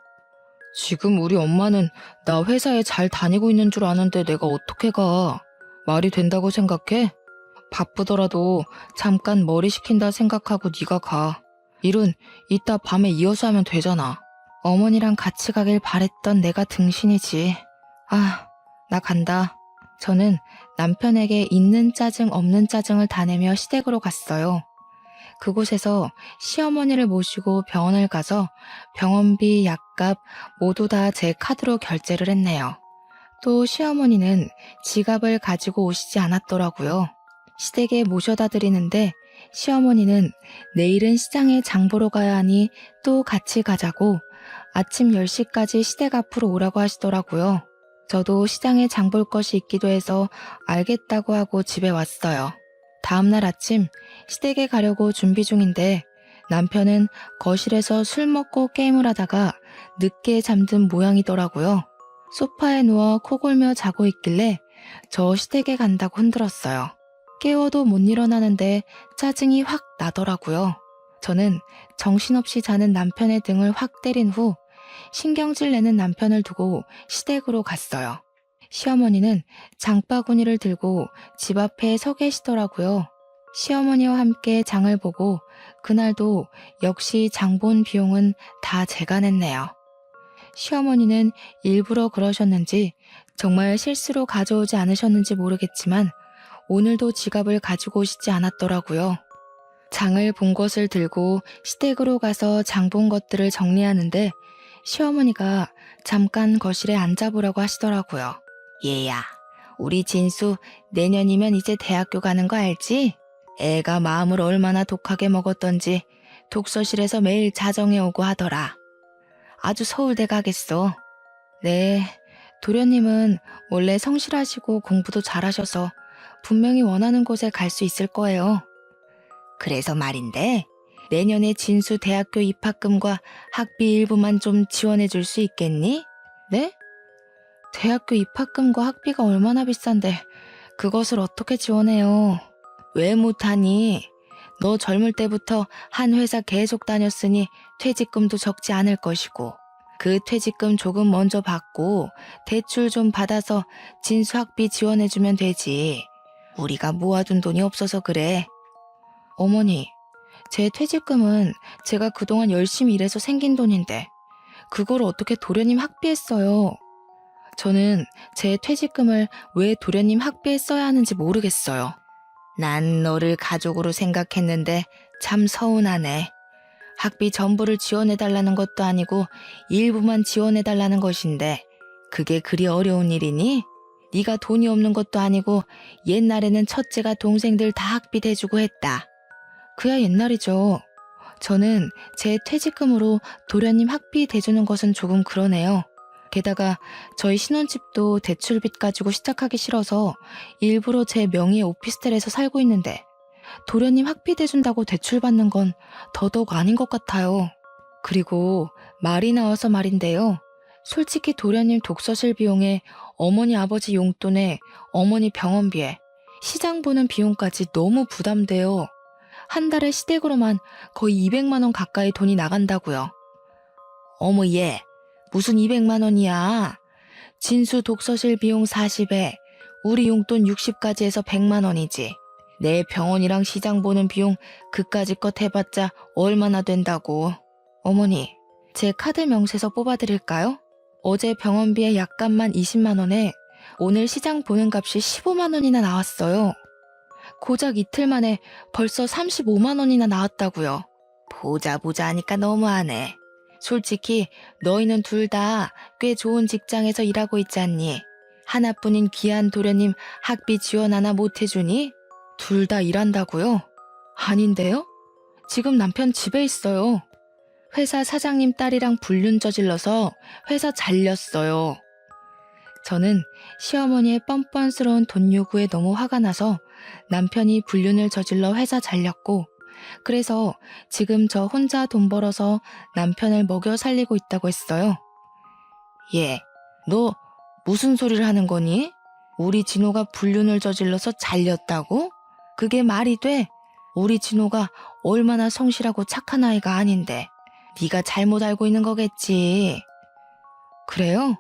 지금 우리 엄마는 나 회사에 잘 다니고 있는 줄 아는데 내가 어떻게 가? 말이 된다고 생각해? 바쁘더라도 잠깐 머리 식힌다 생각하고 네가 가. 일은 이따 밤에 이어서 하면 되잖아. 어머니랑 같이 가길 바랬던 내가 등신이지. 아, 나 간다. 저는 남편에게 있는 짜증 없는 짜증을 다 내며 시댁으로 갔어요. 그곳에서 시어머니를 모시고 병원을 가서 병원비, 약값 모두 다 제 카드로 결제를 했네요. 또 시어머니는 지갑을 가지고 오시지 않았더라고요. 시댁에 모셔다 드리는데 시어머니는 내일은 시장에 장 보러 가야 하니 또 같이 가자고 아침 10시까지 시댁 앞으로 오라고 하시더라고요. 저도 시장에 장 볼 것이 있기도 해서 알겠다고 하고 집에 왔어요. 다음날 아침 시댁에 가려고 준비 중인데 남편은 거실에서 술 먹고 게임을 하다가 늦게 잠든 모양이더라고요. 소파에 누워 코골며 자고 있길래 저 시댁에 간다고 흔들었어요. 깨워도 못 일어나는데 짜증이 확 나더라고요. 저는 정신없이 자는 남편의 등을 확 때린 후 신경질 내는 남편을 두고 시댁으로 갔어요. 시어머니는 장바구니를 들고 집 앞에 서 계시더라고요. 시어머니와 함께 장을 보고 그날도 역시 장 본 비용은 다 제가 냈네요. 시어머니는 일부러 그러셨는지 정말 실수로 가져오지 않으셨는지 모르겠지만 오늘도 지갑을 가지고 오시지 않았더라고요. 장을 본 것을 들고 시댁으로 가서 장 본 것들을 정리하는데 시어머니가 잠깐 거실에 앉아보라고 하시더라고요. 얘야, 우리 진수 내년이면 이제 대학교 가는 거 알지? 애가 마음을 얼마나 독하게 먹었던지 독서실에서 매일 자정해 오고 하더라. 아주 서울대 가겠어. 네, 도련님은 원래 성실하시고 공부도 잘하셔서 분명히 원하는 곳에 갈 수 있을 거예요. 그래서 말인데 내년에 진수 대학교 입학금과 학비 일부만 좀 지원해 줄 수 있겠니? 네? 대학교 입학금과 학비가 얼마나 비싼데 그것을 어떻게 지원해요? 왜 못하니? 너 젊을 때부터 한 회사 계속 다녔으니 퇴직금도 적지 않을 것이고 그 퇴직금 조금 먼저 받고 대출 좀 받아서 진수 학비 지원해주면 되지. 우리가 모아둔 돈이 없어서 그래. 어머니, 제 퇴직금은 제가 그동안 열심히 일해서 생긴 돈인데 그걸 어떻게 도련님 학비에 써요? 저는 제 퇴직금을 왜 도련님 학비에 써야 하는지 모르겠어요. 난 너를 가족으로 생각했는데 참 서운하네. 학비 전부를 지원해달라는 것도 아니고 일부만 지원해달라는 것인데 그게 그리 어려운 일이니? 네가 돈이 없는 것도 아니고 옛날에는 첫째가 동생들 다 학비 대주고 했다. 그야 옛날이죠. 저는 제 퇴직금으로 도련님 학비 대주는 것은 조금 그러네요. 게다가 저희 신혼집도 대출빚 가지고 시작하기 싫어서 일부러 제 명의의 오피스텔에서 살고 있는데 도련님 학비 대준다고 대출받는 건 더더욱 아닌 것 같아요. 그리고 말이 나와서 말인데요. 솔직히 도련님 독서실 비용에 어머니 아버지 용돈에 어머니 병원비에 시장 보는 비용까지 너무 부담돼요. 한 달에 시댁으로만 거의 200만 원 가까이 돈이 나간다고요. 어머 얘, 무슨 200만 원이야. 진수 독서실 비용 40에 우리 용돈 60까지 해서 100만 원이지. 내 병원이랑 시장 보는 비용 그까짓 것 해봤자 얼마나 된다고. 어머니, 제 카드 명세서 뽑아드릴까요? 어제 병원비에 약값만 20만 원에 오늘 시장 보는 값이 15만 원이나 나왔어요. 고작 이틀 만에 벌써 35만 원이나 나왔다고요. 보자 하니까 너무하네. 솔직히 너희는 둘 다 꽤 좋은 직장에서 일하고 있잖니. 하나뿐인 귀한 도련님 학비 지원 하나 못 해주니? 둘 다 일한다고요? 아닌데요? 지금 남편 집에 있어요. 회사 사장님 딸이랑 불륜 저질러서 회사 잘렸어요. 저는 시어머니의 뻔뻔스러운 돈 요구에 너무 화가 나서 남편이 불륜을 저질러 회사 잘렸고 그래서 지금 저 혼자 돈 벌어서 남편을 먹여 살리고 있다고 했어요. 얘, 너 무슨 소리를 하는 거니? 우리 진호가 불륜을 저질러서 잘렸다고? 그게 말이 돼? 우리 진호가 얼마나 성실하고 착한 아이가 아닌데 네가 잘못 알고 있는 거겠지. 그래요?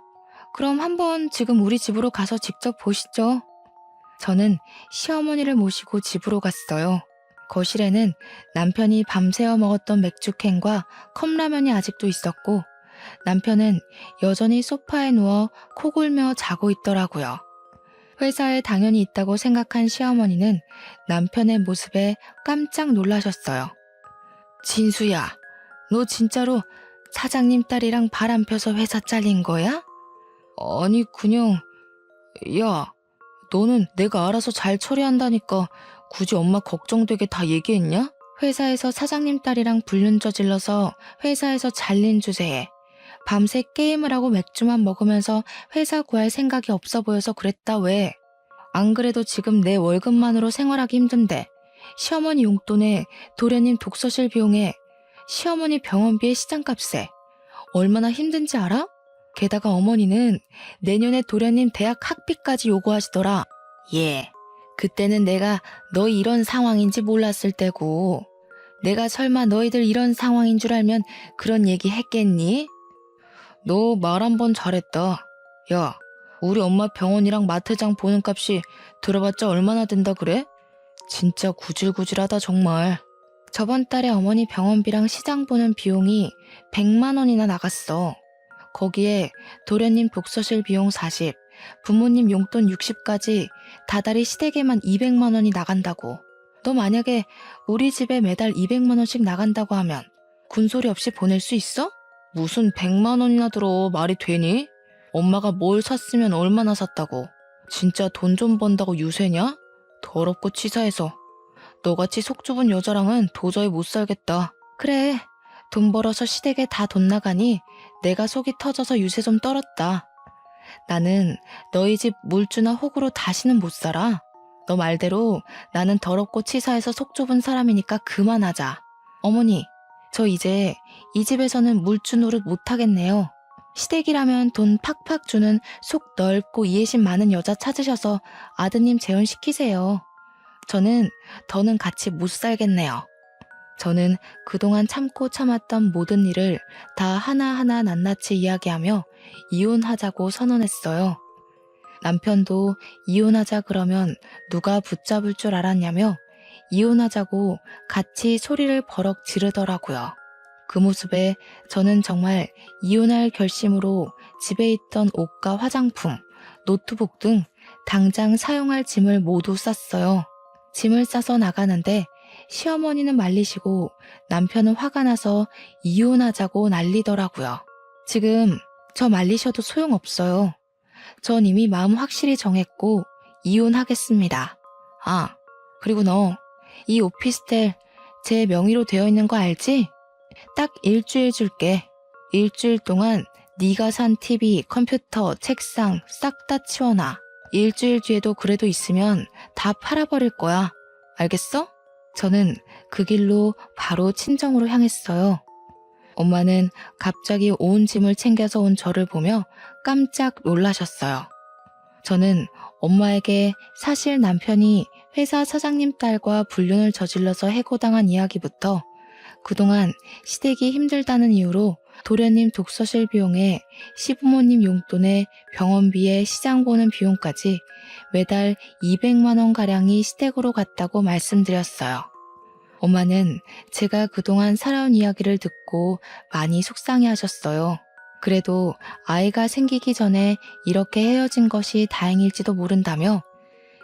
그럼 한번 지금 우리 집으로 가서 직접 보시죠. 저는 시어머니를 모시고 집으로 갔어요. 거실에는 남편이 밤새워 먹었던 맥주캔과 컵라면이 아직도 있었고 남편은 여전히 소파에 누워 코 골며 자고 있더라고요. 회사에 당연히 있다고 생각한 시어머니는 남편의 모습에 깜짝 놀라셨어요. 진수야, 너 진짜로 사장님 딸이랑 바람 펴서 회사 잘린 거야? 아니 그냥 야, 너는 내가 알아서 잘 처리한다니까 굳이 엄마 걱정되게 다 얘기했냐? 회사에서 사장님 딸이랑 불륜 저질러서 회사에서 잘린 주제에 밤새 게임을 하고 맥주만 먹으면서 회사 구할 생각이 없어 보여서 그랬다 왜? 안 그래도 지금 내 월급만으로 생활하기 힘든데 시어머니 용돈에 도련님 독서실 비용에 시어머니 병원비에 시장값에 얼마나 힘든지 알아? 게다가 어머니는 내년에 도련님 대학 학비까지 요구하시더라. 예, 그때는 내가 너희 이런 상황인지 몰랐을 때고 내가 설마 너희들 이런 상황인 줄 알면 그런 얘기 했겠니? 너 말 한 번 잘했다. 야, 우리 엄마 병원이랑 마트장 보는 값이 들어봤자 얼마나 된다 그래? 진짜 구질구질하다 정말. 저번 달에 어머니 병원비랑 시장 보는 비용이 100만 원이나 나갔어. 거기에 도련님 독서실 비용 40, 부모님 용돈 60까지 다달이 시댁에만 200만 원이 나간다고. 너 만약에 우리 집에 매달 200만 원씩 나간다고 하면 군소리 없이 보낼 수 있어? 무슨 100만 원이나 들어 말이 되니? 엄마가 뭘 샀으면 얼마나 샀다고. 진짜 돈 좀 번다고 유세냐? 더럽고 치사해서. 너같이 속 좁은 여자랑은 도저히 못 살겠다. 그래, 돈 벌어서 시댁에 다 돈 나가니 내가 속이 터져서 유세 좀 떨었다. 나는 너희 집 물주나 호구로 다시는 못 살아. 너 말대로 나는 더럽고 치사해서 속 좁은 사람이니까 그만하자. 어머니, 저 이제 이 집에서는 물주 노릇 못하겠네요. 시댁이라면 돈 팍팍 주는 속 넓고 이해심 많은 여자 찾으셔서 아드님 재혼시키세요. 저는 더는 같이 못 살겠네요. 저는 그동안 참고 참았던 모든 일을 다 하나하나 낱낱이 이야기하며 이혼하자고 선언했어요. 남편도 이혼하자 그러면 누가 붙잡을 줄 알았냐며 이혼하자고 같이 소리를 버럭 지르더라고요. 그 모습에 저는 정말 이혼할 결심으로 집에 있던 옷과 화장품, 노트북 등 당장 사용할 짐을 모두 쌌어요. 짐을 싸서 나가는데 시어머니는 말리시고 남편은 화가 나서 이혼하자고 난리더라고요. 지금 저 말리셔도 소용없어요. 전 이미 마음 확실히 정했고 이혼하겠습니다. 아, 그리고 너 이 오피스텔 제 명의로 되어 있는 거 알지? 딱 일주일 줄게. 일주일 동안 네가 산 TV, 컴퓨터, 책상 싹 다 치워놔. 일주일 뒤에도 그래도 있으면 다 팔아버릴 거야. 알겠어? 저는 그 길로 바로 친정으로 향했어요. 엄마는 갑자기 온 짐을 챙겨서 온 저를 보며 깜짝 놀라셨어요. 저는 엄마에게 사실 남편이 회사 사장님 딸과 불륜을 저질러서 해고당한 이야기부터 그동안 시댁이 힘들다는 이유로 도련님 독서실 비용에 시부모님 용돈에 병원비에 시장 보는 비용까지 매달 200만 원가량이 시댁으로 갔다고 말씀드렸어요. 엄마는 제가 그동안 살아온 이야기를 듣고 많이 속상해하셨어요. 그래도 아이가 생기기 전에 이렇게 헤어진 것이 다행일지도 모른다며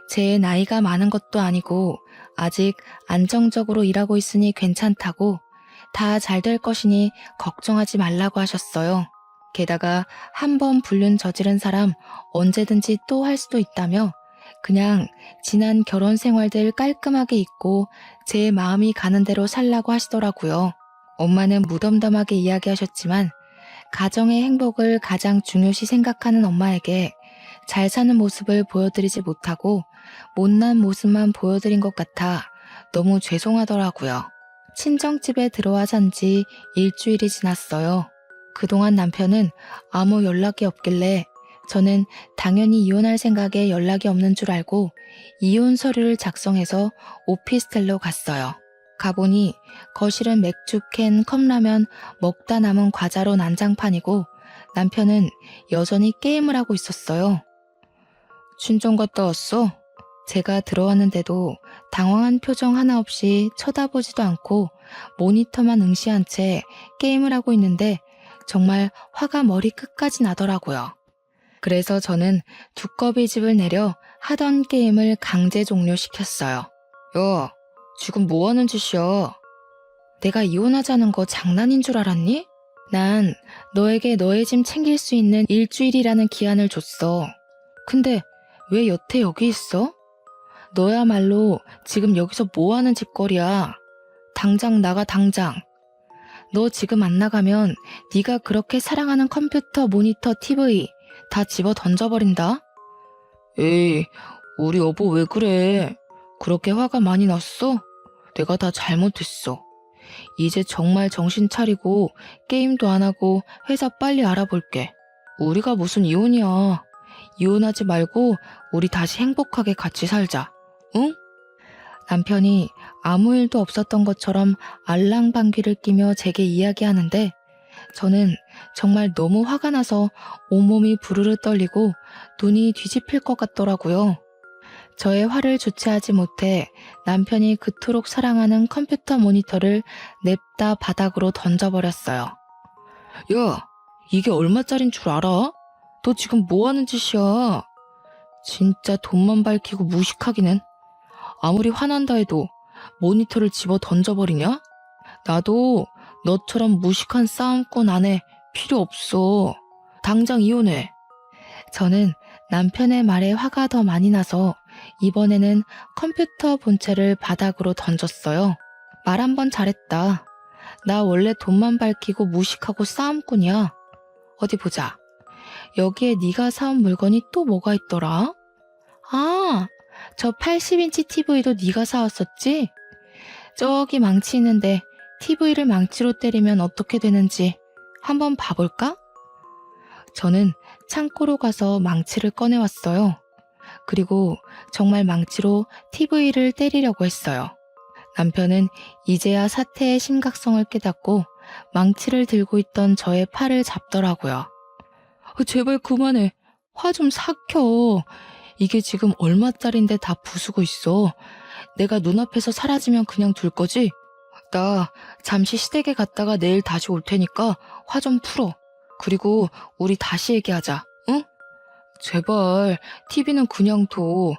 제 나이가 많은 것도 아니고 아직 안정적으로 일하고 있으니 괜찮다고 다 잘 될 것이니 걱정하지 말라고 하셨어요. 게다가 한 번 불륜 저지른 사람 언제든지 또 할 수도 있다며 그냥 지난 결혼 생활들 깔끔하게 잊고 제 마음이 가는 대로 살라고 하시더라고요. 엄마는 무덤덤하게 이야기하셨지만 가정의 행복을 가장 중요시 생각하는 엄마에게 잘 사는 모습을 보여드리지 못하고 못난 모습만 보여드린 것 같아 너무 죄송하더라고요. 친정집에 들어와 산 지 일주일이 지났어요. 그동안 남편은 아무 연락이 없길래 저는 당연히 이혼할 생각에 연락이 없는 줄 알고 이혼 서류를 작성해서 오피스텔로 갔어요. 가보니 거실은 맥주캔, 컵라면, 먹다 남은 과자로 난장판이고 남편은 여전히 게임을 하고 있었어요. 친정 갔다 왔어? 제가 들어왔는데도 당황한 표정 하나 없이 쳐다보지도 않고 모니터만 응시한 채 게임을 하고 있는데 정말 화가 머리 끝까지 나더라고요. 그래서 저는 두꺼비 집을 내려 하던 게임을 강제 종료시켰어요. 야, 지금 뭐 하는 짓이야? 내가 이혼하자는 거 장난인 줄 알았니? 난 너에게 너의 짐 챙길 수 있는 일주일이라는 기한을 줬어. 근데 왜 여태 여기 있어? 너야말로 지금 여기서 뭐 하는 짓거리야? 당장 나가, 당장. 너 지금 안 나가면 네가 그렇게 사랑하는 컴퓨터, 모니터, TV 다 집어 던져버린다. 에이, 우리 여보 왜 그래? 그렇게 화가 많이 났어? 내가 다 잘못했어. 이제 정말 정신 차리고 게임도 안 하고 회사 빨리 알아볼게. 우리가 무슨 이혼이야. 이혼하지 말고 우리 다시 행복하게 같이 살자. 응? 남편이 아무 일도 없었던 것처럼 알랑방귀를 끼며 제게 이야기하는데 저는 정말 너무 화가 나서 온몸이 부르르 떨리고 눈이 뒤집힐 것 같더라고요. 저의 화를 주체하지 못해 남편이 그토록 사랑하는 컴퓨터 모니터를 냅다 바닥으로 던져버렸어요. 야, 이게 얼마짜린 줄 알아? 너 지금 뭐 하는 짓이야? 진짜 돈만 밝히고 무식하기는. 아무리 화난다 해도 모니터를 집어 던져버리냐? 나도 너처럼 무식한 싸움꾼 아내 필요 없어. 당장 이혼해. 저는 남편의 말에 화가 더 많이 나서 이번에는 컴퓨터 본체를 바닥으로 던졌어요. 말 한 번 잘했다. 나 원래 돈만 밝히고 무식하고 싸움꾼이야. 어디 보자. 여기에 네가 사온 물건이 또 뭐가 있더라? 아, 저 80인치 TV도 네가 사왔었지? 저기 망치 있는데 TV를 망치로 때리면 어떻게 되는지 한번 봐볼까? 저는 창고로 가서 망치를 꺼내왔어요. 그리고 정말 망치로 TV를 때리려고 했어요. 남편은 이제야 사태의 심각성을 깨닫고 망치를 들고 있던 저의 팔을 잡더라고요. 제발 그만해. 화 좀 삭혀. 이게 지금 얼마짜린데 다 부수고 있어. 내가 눈앞에서 사라지면 그냥 둘 거지? 나 잠시 시댁에 갔다가 내일 다시 올 테니까 화 좀 풀어. 그리고 우리 다시 얘기하자. 응? 제발 TV는 그냥 둬.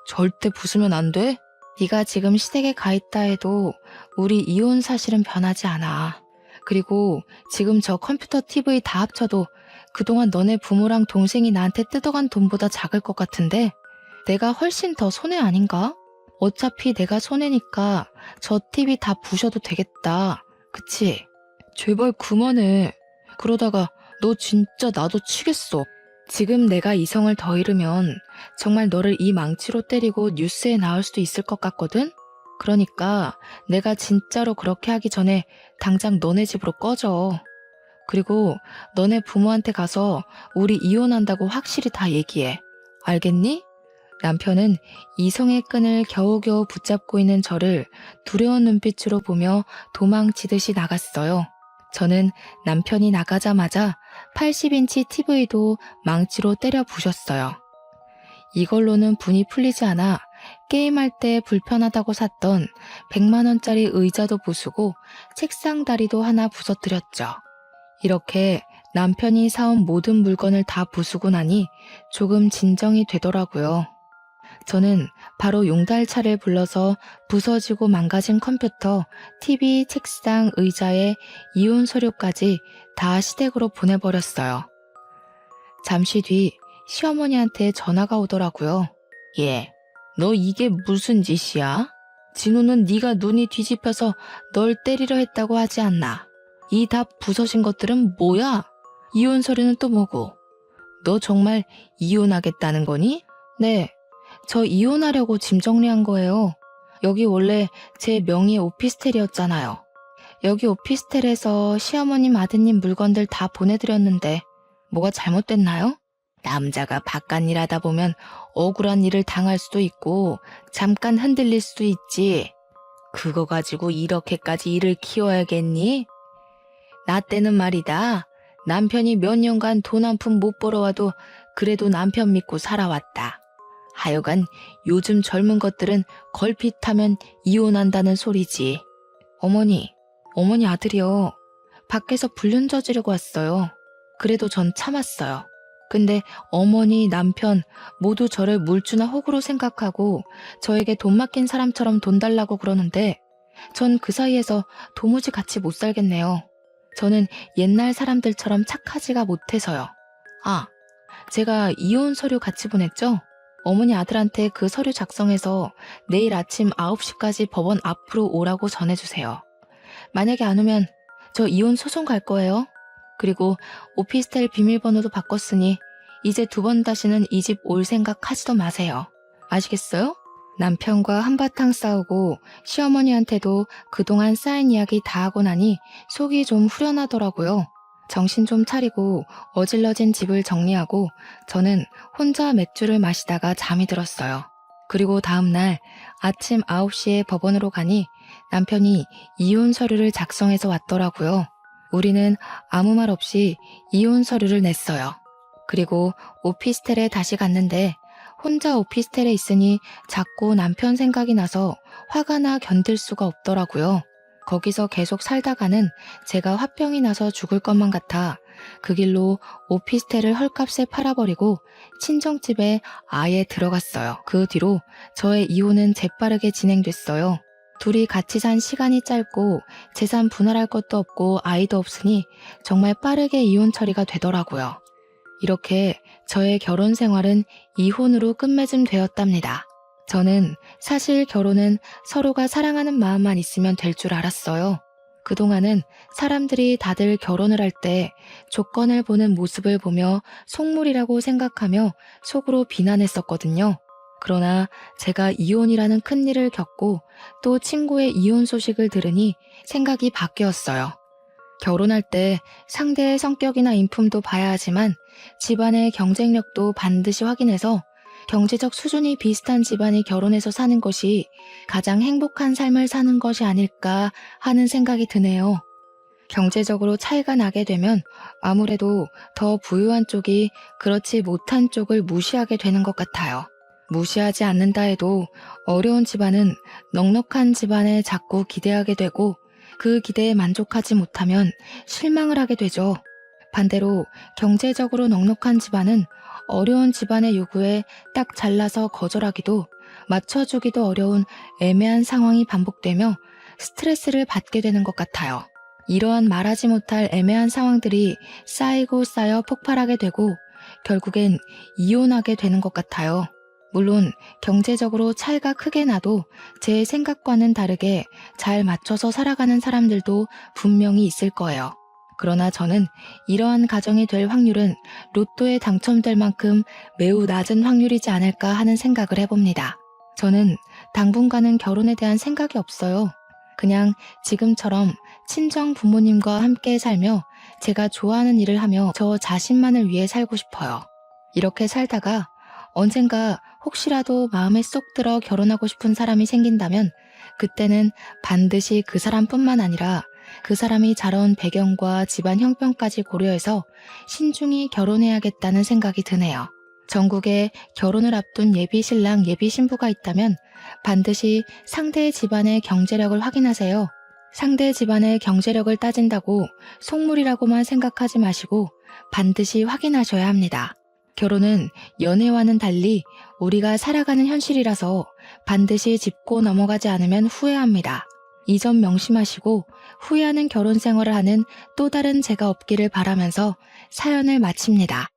절대 부수면 안 돼? 네가 지금 시댁에 가 있다 해도 우리 이혼 사실은 변하지 않아. 그리고 지금 저 컴퓨터 TV 다 합쳐도 그동안 너네 부모랑 동생이 나한테 뜯어간 돈보다 작을 것 같은데 내가 훨씬 더 손해 아닌가? 어차피 내가 손해니까 저 TV 다 부셔도 되겠다. 그치? 제발 그만해. 그러다가 너 진짜 나도 치겠어. 지금 내가 이성을 더 잃으면 정말 너를 이 망치로 때리고 뉴스에 나올 수도 있을 것 같거든? 그러니까 내가 진짜로 그렇게 하기 전에 당장 너네 집으로 꺼져. 그리고 너네 부모한테 가서 우리 이혼한다고 확실히 다 얘기해. 알겠니? 남편은 이성의 끈을 겨우겨우 붙잡고 있는 저를 두려운 눈빛으로 보며 도망치듯이 나갔어요. 저는 남편이 나가자마자 80인치 TV도 망치로 때려 부셨어요. 이걸로는 분이 풀리지 않아 게임할 때 불편하다고 샀던 100만 원짜리 의자도 부수고 책상 다리도 하나 부서뜨렸죠. 이렇게 남편이 사온 모든 물건을 다 부수고 나니 조금 진정이 되더라고요. 저는 바로 용달차를 불러서 부서지고 망가진 컴퓨터, TV, 책상, 의자에 이혼 서류까지 다 시댁으로 보내버렸어요. 잠시 뒤 시어머니한테 전화가 오더라고요. 얘, 너 이게 무슨 짓이야? 진우는 네가 눈이 뒤집혀서 널 때리려 했다고 하지 않나? 이 다 부서진 것들은 뭐야? 이혼 서류는 또 뭐고? 너 정말 이혼하겠다는 거니? 네, 저 이혼하려고 짐 정리한 거예요. 여기 원래 제 명의의 오피스텔이었잖아요. 여기 오피스텔에서 시어머님, 아드님 물건들 다 보내드렸는데 뭐가 잘못됐나요? 남자가 바깥 일하다 보면 억울한 일을 당할 수도 있고 잠깐 흔들릴 수도 있지. 그거 가지고 이렇게까지 일을 키워야겠니? 나 때는 말이다. 남편이 몇 년간 돈 한 푼 못 벌어와도 그래도 남편 믿고 살아왔다. 하여간 요즘 젊은 것들은 걸핏하면 이혼한다는 소리지. 어머니 아들이요. 밖에서 불륜 저지르고 왔어요. 그래도 전 참았어요. 근데 어머니, 남편 모두 저를 물주나 호구로 생각하고 저에게 돈 맡긴 사람처럼 돈 달라고 그러는데 전 그 사이에서 도무지 같이 못 살겠네요. 저는 옛날 사람들처럼 착하지가 못해서요. 아, 제가 이혼 서류 같이 보냈죠? 어머니 아들한테 그 서류 작성해서 내일 아침 9시까지 법원 앞으로 오라고 전해주세요. 만약에 안 오면 저 이혼 소송 갈 거예요. 그리고 오피스텔 비밀번호도 바꿨으니 이제 2번 다시는 이 집 올 생각 하지도 마세요. 아시겠어요? 남편과 한바탕 싸우고 시어머니한테도 그동안 쌓인 이야기 다 하고 나니 속이 좀 후련하더라고요. 정신 좀 차리고 어질러진 집을 정리하고 저는 혼자 맥주를 마시다가 잠이 들었어요. 그리고 다음날 아침 9시에 법원으로 가니 남편이 이혼 서류를 작성해서 왔더라고요. 우리는 아무 말 없이 이혼 서류를 냈어요. 그리고 오피스텔에 다시 갔는데 혼자 오피스텔에 있으니 자꾸 남편 생각이 나서 화가 나 견딜 수가 없더라고요. 거기서 계속 살다가는 제가 화병이 나서 죽을 것만 같아 그 길로 오피스텔을 헐값에 팔아버리고 친정집에 아예 들어갔어요. 그 뒤로 저의 이혼은 재빠르게 진행됐어요. 둘이 같이 산 시간이 짧고 재산 분할할 것도 없고 아이도 없으니 정말 빠르게 이혼 처리가 되더라고요. 이렇게 저의 결혼 생활은 이혼으로 끝맺음 되었답니다. 저는 사실 결혼은 서로가 사랑하는 마음만 있으면 될 줄 알았어요. 그동안은 사람들이 다들 결혼을 할 때 조건을 보는 모습을 보며 속물이라고 생각하며 속으로 비난했었거든요. 그러나 제가 이혼이라는 큰일을 겪고 또 친구의 이혼 소식을 들으니 생각이 바뀌었어요. 결혼할 때 상대의 성격이나 인품도 봐야 하지만 집안의 경쟁력도 반드시 확인해서 경제적 수준이 비슷한 집안이 결혼해서 사는 것이 가장 행복한 삶을 사는 것이 아닐까 하는 생각이 드네요. 경제적으로 차이가 나게 되면 아무래도 더 부유한 쪽이 그렇지 못한 쪽을 무시하게 되는 것 같아요. 무시하지 않는다 해도 어려운 집안은 넉넉한 집안에 자꾸 기대하게 되고 그 기대에 만족하지 못하면 실망을 하게 되죠. 반대로 경제적으로 넉넉한 집안은 어려운 집안의 요구에 딱 잘라서 거절하기도 맞춰주기도 어려운 애매한 상황이 반복되며 스트레스를 받게 되는 것 같아요. 이러한 말하지 못할 애매한 상황들이 쌓이고 쌓여 폭발하게 되고 결국엔 이혼하게 되는 것 같아요. 물론 경제적으로 차이가 크게 나도 제 생각과는 다르게 잘 맞춰서 살아가는 사람들도 분명히 있을 거예요. 그러나 저는 이러한 가정이 될 확률은 로또에 당첨될 만큼 매우 낮은 확률이지 않을까 하는 생각을 해봅니다. 저는 당분간은 결혼에 대한 생각이 없어요. 그냥 지금처럼 친정 부모님과 함께 살며 제가 좋아하는 일을 하며 저 자신만을 위해 살고 싶어요. 이렇게 살다가 언젠가 혹시라도 마음에 쏙 들어 결혼하고 싶은 사람이 생긴다면 그때는 반드시 그 사람뿐만 아니라 그 사람이 자라온 배경과 집안 형편까지 고려해서 신중히 결혼해야겠다는 생각이 드네요. 전국에 결혼을 앞둔 예비 신랑, 예비 신부가 있다면 반드시 상대 집안의 경제력을 확인하세요. 상대 집안의 경제력을 따진다고 속물이라고만 생각하지 마시고 반드시 확인하셔야 합니다. 결혼은 연애와는 달리 우리가 살아가는 현실이라서 반드시 짚고 넘어가지 않으면 후회합니다. 이 점 명심하시고 후회하는 결혼 생활을 하는 또 다른 제가 없기를 바라면서 사연을 마칩니다.